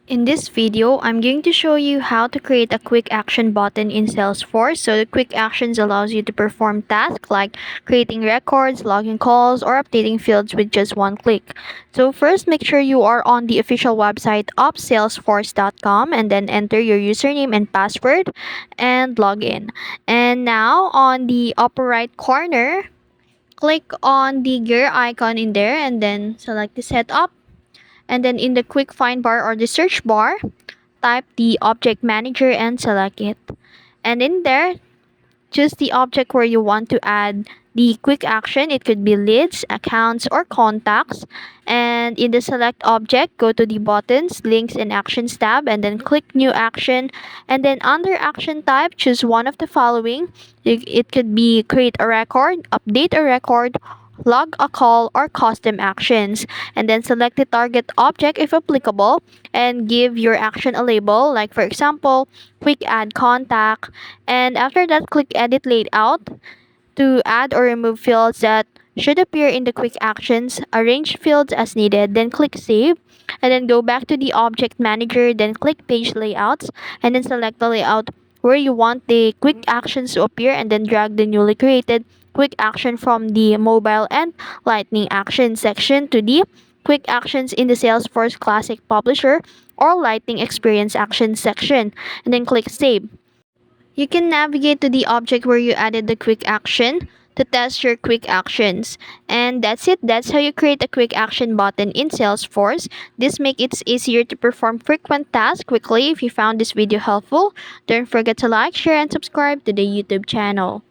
In this video, I'm going to show you how to create a quick action button in Salesforce. So the quick actions allows you to perform tasks like creating records, logging calls, or updating fields with just one click. So first, make sure you are on the official website of salesforce.com and then enter your username and password and log in. And now on the upper right corner, click on the gear icon in there and then select the setup. And then in the quick find bar or the search bar, type the object manager and select it. And in there, choose the object where you want to add the quick action. It could be leads, accounts, or contacts. And in the select object, go to the buttons, links, and actions tab, and then click new action. And then under action type, choose one of the following. It could be create a record, update a record, log a call, or custom actions. And then select the target object if applicable and give your action a label, like for example, quick add contact. And after that, click edit layout to add or remove fields that should appear in the quick actions. Arrange fields as needed, then click save. And then go back to the object manager, then click page layouts, and then select the layout where you want the quick actions to appear, and then drag the newly created quick action from the mobile and lightning action section to the quick actions in the Salesforce Classic Publisher or Lightning Experience Action section, and then click save. You can navigate to the object where you added the quick action to test your quick actions. And that's it. That's how you create a quick action button in Salesforce. This makes it easier to perform frequent tasks quickly. If you found this video helpful, don't forget to like, share, and subscribe to the YouTube channel.